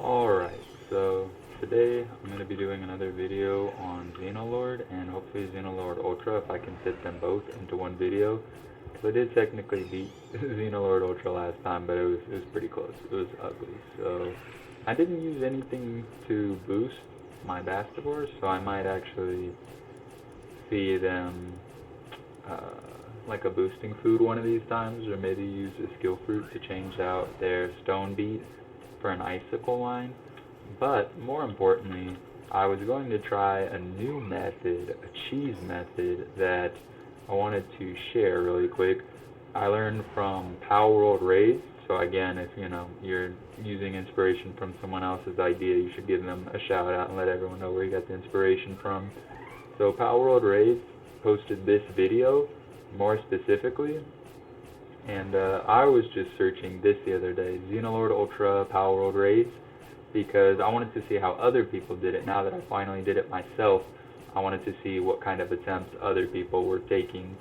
Alright, so today I'm going to be doing another video on Xenolord and hopefully Xenolord Ultra if I can fit them both into one video. So I did technically beat Xenolord Ultra last time, but it was pretty close. It was ugly. So I didn't use anything to boost my Bastigor, so I might actually feed them like a boosting food one of these times, or maybe use a skill fruit to change out their stone beat for an icicle line. But more importantly, I was going to try a new method, a cheese method that I wanted to share really quick. I learned from Palworld Raid. So again, if you're using inspiration from someone else's idea, you should give them a shout out and let everyone know where you got the inspiration from. So Palworld Raid posted this video more specifically, and I was just searching this the other day, Xenolord Ultra Palworld Raids, because I wanted to see how other people did it. Now that I finally did it myself, I wanted to see what kind of attempts other people were taking.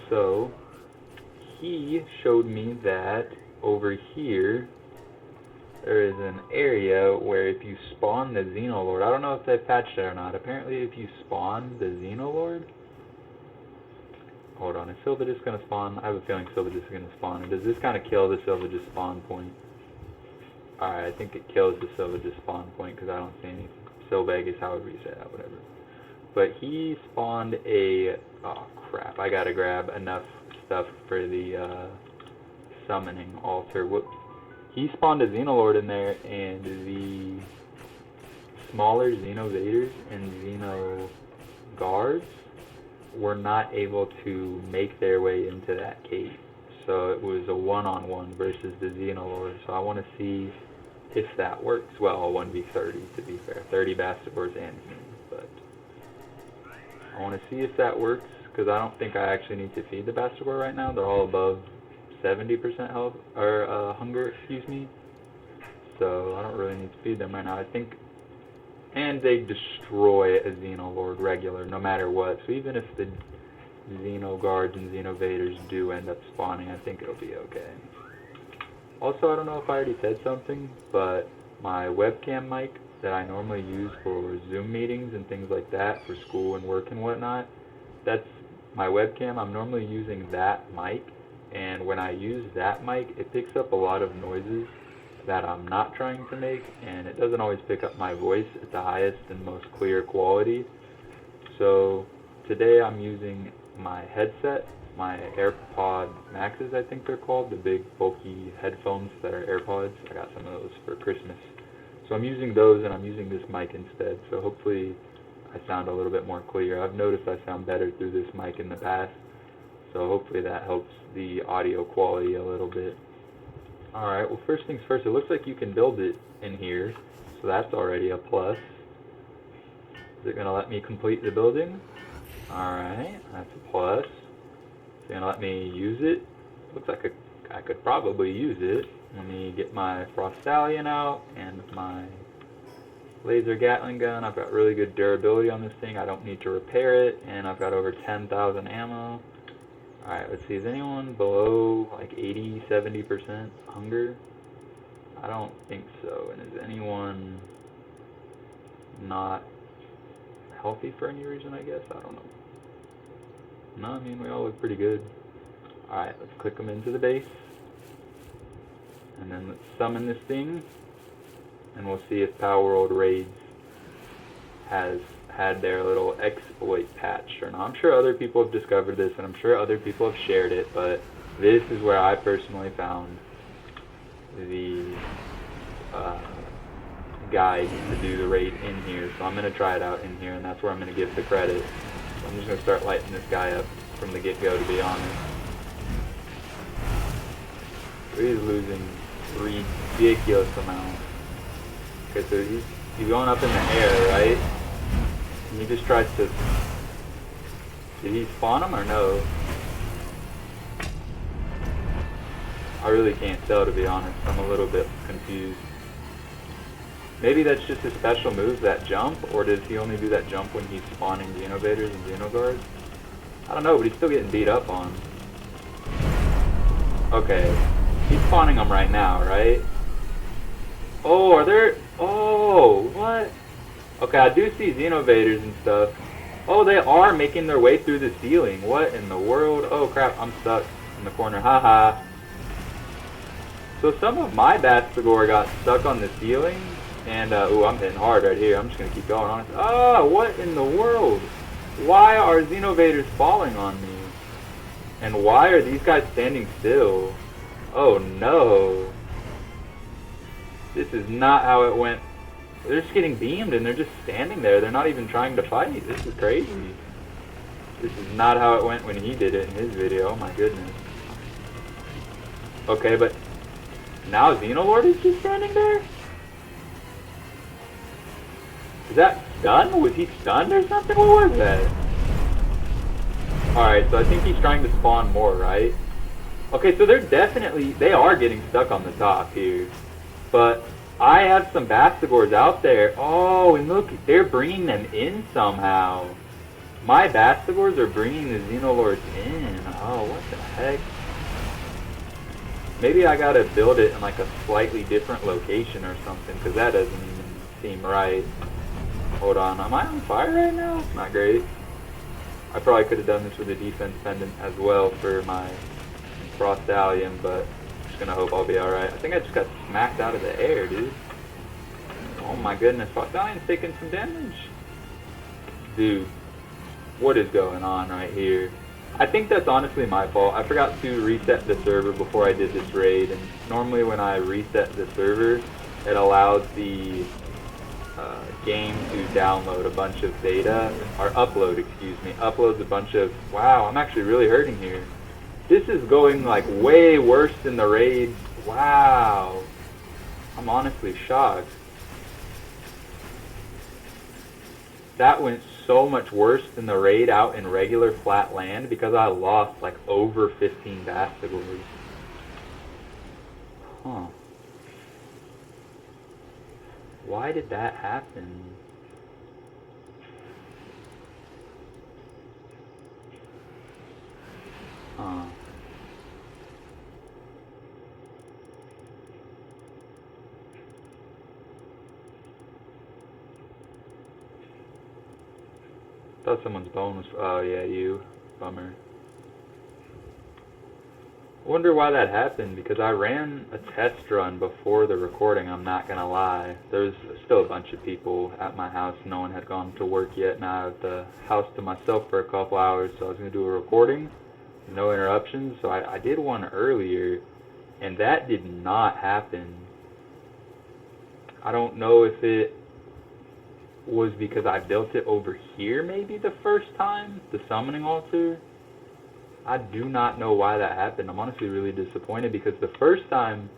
So he showed me that over here there is an area where if you spawn the Xenolord, I don't know if they patched it or not, apparently if you spawn the Xenolord, hold on, is Silver just going to spawn? I have a feeling Silver just is going to spawn. And does this kind of kill the Silver just spawn point? Alright, I think it kills the Silver just spawn point because I don't see any Silvegas, however you say that, whatever. But he spawned a... oh crap, I gotta grab enough stuff for the summoning altar. Whoops. He spawned a Xenolord in there, and the smaller Xenovaders and Xenoguards were not able to make their way into that cave. So it was a one-on-one versus the Xenolord. So I want to see if that works. Well, 1v30 to be fair. 30 Bastigors and me. But I want to see if that works, because I don't think I actually need to feed the Bastigor right now. They're all above 70% health, or hunger, excuse me. So I don't really need to feed them right now, I think. And they destroy a Xenolord regular, no matter what. So even if the Xenoguards and Xenovaders do end up spawning, I think it'll be okay. Also, I don't know if I already said something, but my webcam mic that I normally use for Zoom meetings and things like that, for school and work and whatnot, that's my webcam. I'm normally using that mic, and when I use that mic, it picks up a lot of noises that I'm not trying to make, and it doesn't always pick up my voice at the highest and most clear quality. So today I'm using my headset, my AirPod Maxes I think they're called, the big bulky headphones that are AirPods. I got some of those for Christmas. So I'm using those, and I'm using this mic instead, so hopefully I sound a little bit more clear. I've noticed I sound better through this mic in the past, so hopefully that helps the audio quality a little bit. Alright, well first things first, it looks like you can build it in here, so that's already a plus. Is it going to let me complete the building? Alright, that's a plus. It's going to let me use it. Looks like I could probably use it. Let me get my Frost Stallion out and my laser Gatling gun. I've got really good durability on this thing. I don't need to repair it, and I've got over 10,000 ammo. Alright, let's see, is anyone below like 80-70% hunger? I don't think so. And is anyone not healthy for any reason, I guess? I don't know. No, I mean, we all look pretty good. Alright, let's click them into the base. And then let's summon this thing. And we'll see if Palworld Raids has had their little exploit patch or not. I'm sure other people have discovered this, and I'm sure other people have shared it, but this is where I personally found the guide to do the raid in here. So I'm going to try it out in here, and that's where I'm going to give the credit. So I'm just going to start lighting this guy up from the get-go, to be honest. He's losing ridiculous amount. Okay, so he's going up in the air, right? And he just tries to... Did he spawn him or no? I really can't tell, to be honest. I'm a little bit confused. Maybe that's just his special move, that jump, or does he only do that jump when he's spawning Xenovaders and Xenoguards? I don't know, but he's still getting beat up on. Okay, he's spawning them right now, right? Oh Oh, are there... Oh, what? Okay, I do see Xenovaders and stuff. Oh, they are making their way through the ceiling. What in the world? Oh, crap, I'm stuck in the corner. Haha. So some of my Bastigor got stuck on the ceiling. And, ooh, I'm hitting hard right here. I'm just going to keep going on. Oh, what in the world? Why are Xenovaders falling on me? And why are these guys standing still? Oh, no. This is not how it went. They're just getting beamed and they're just standing there. They're not even trying to fight. This is crazy. This is not how it went when he did it in his video. Oh my goodness. Okay, but now Xenolord is just standing there? Is that stun? Was he stunned or something? What was that? Alright, so I think he's trying to spawn more, right? Okay, so they are getting stuck on the top here. But I have some Bastigors out there. Oh, and look, they're bringing them in somehow. My Bastigors are bringing the Xenolords in. Oh, what the heck? Maybe I gotta build it in like a slightly different location or something, because that doesn't even seem right. Hold on, am I on fire right now? It's not great. I probably could have done this with a defense pendant as well for my Frost Alien, but I'm just gonna hope I'll be alright. I think I just got smacked out of the air, dude. Oh my goodness, Frost Alien's taking some damage. Dude, what is going on right here? I think that's honestly my fault. I forgot to reset the server before I did this raid, and normally when I reset the server, it allows the game to download a bunch of data, or upload, excuse me, uploads a bunch of, wow, I'm actually really hurting here. This is going like way worse than the raid. Wow. I'm honestly shocked. That went so much worse than the raid out in regular flat land because I lost like over 15 Bastigors. Huh. Why did that happen? Huh. Thought someone's bone was... Oh yeah, you. Bummer. Wonder why that happened, because I ran a test run before the recording, I'm not gonna lie. There's still a bunch of people at my house, no one had gone to work yet, and I have the house to myself for a couple hours, so I was gonna do a recording, no interruptions, so I did one earlier, and that did not happen. I don't know if it was because I built it over here maybe the first time, the summoning altar. I do not know why that happened. I'm honestly really disappointed because the first time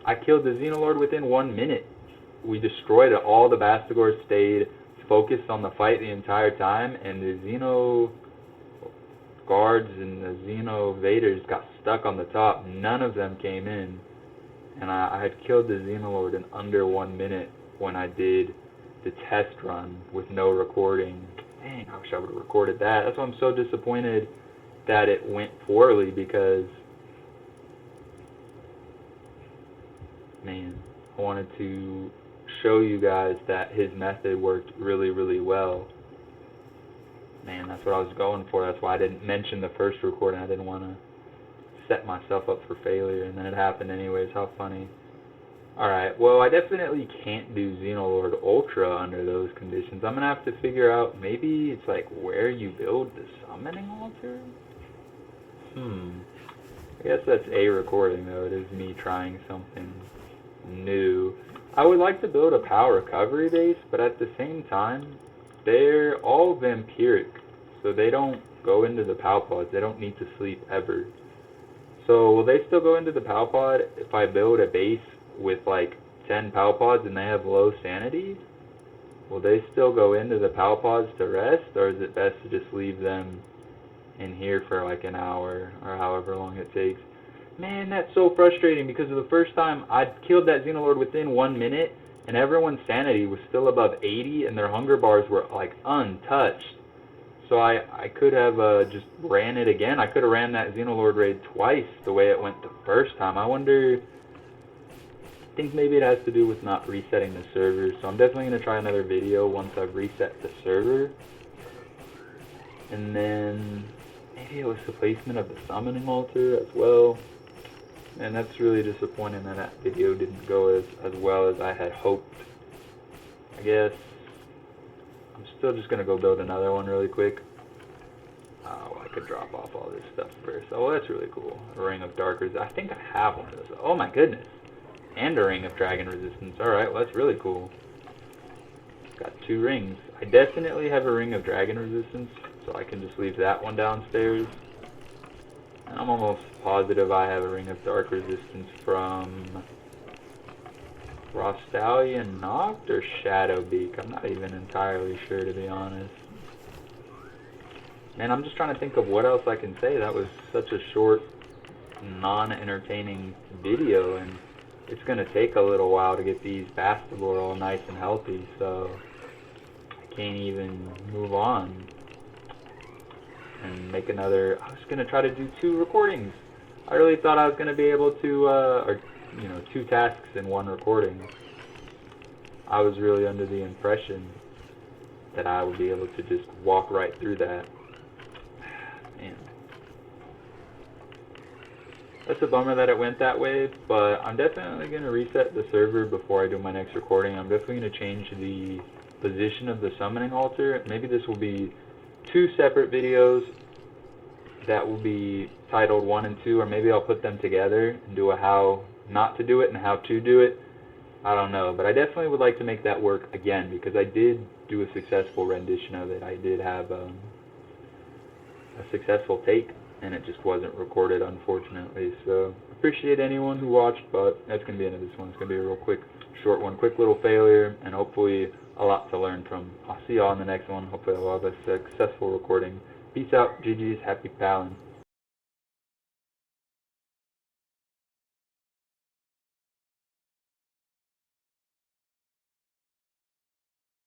I killed the Xenolord within 1 minute. We destroyed it. All the Bastigors stayed focused on the fight the entire time, and the Xeno guards and the Xenovaders got stuck on the top. None of them came in, and I had killed the Xenolord in under 1 minute when I did the test run with no recording. Dang, I wish I would have recorded that. That's why I'm so disappointed that it went poorly, because man, I wanted to show you guys that his method worked really, really well. Man, that's what I was going for. That's why I didn't mention the first recording. I didn't want to set myself up for failure, and then it happened anyways. How funny. Alright, well, I definitely can't do Xenolord Ultra under those conditions. I'm going to have to figure out, maybe it's like where you build the summoning altar? I guess that's a recording, though. It is me trying something new. I would like to build a power recovery base, but at the same time, they're all vampiric, so they don't go into the Palpods. They don't need to sleep ever. So will they still go into the Palpod if I build a base with like 10 Palpods and they have low sanity? Will they still go into the Palpods to rest, or is it best to just leave them in here for like an hour or however long it takes? Man, that's so frustrating, because of the first time I killed that Xenolord within 1 minute and everyone's sanity was still above 80 and their hunger bars were like untouched. So I could have just ran it again. I could have ran that Xenolord Raid twice the way it went the first time. I wonder think maybe it has to do with not resetting the server, so I'm definitely going to try another video once I've reset the server. And then maybe it was the placement of the summoning altar as well. And that's really disappointing that that video didn't go as well as I had hoped. I guess I'm still just going to go build another one really quick. Oh, I could drop off all this stuff first. Oh, that's really cool. A Ring of Dark Resistance. I think I have one of those. Oh my goodness. And a Ring of Dragon Resistance. Alright, well that's really cool. Got 2 rings. I definitely have a Ring of Dragon Resistance, so I can just leave that one downstairs. And I'm almost positive I have a Ring of Dark Resistance from Rostallion Noct or Shadowbeak. I'm not even entirely sure, to be honest. And I'm just trying to think of what else I can say. That was such a short, non-entertaining video, and it's going to take a little while to get these Bastigor all nice and healthy, so I can't even move on and make another. I was going to try to do 2 recordings. I really thought I was going to be able to, or 2 tasks in 1 recording. I was really under the impression that I would be able to just walk right through that. Man. That's a bummer that it went that way, but I'm definitely going to reset the server before I do my next recording. I'm definitely going to change the position of the summoning altar. Maybe this will be 2 separate videos that will be titled 1 and 2, or maybe I'll put them together and do a how not to do it and how to do it. I don't know, but I definitely would like to make that work again, because I did do a successful rendition of it. I did have a successful take, and it just wasn't recorded, unfortunately. So appreciate anyone who watched, but that's going to be the end of this one. It's going to be a real quick, short one, quick little failure, and hopefully a lot to learn from. I'll see y'all in the next one. Hopefully I'll have a successful recording. Peace out, GG's, happy palin'.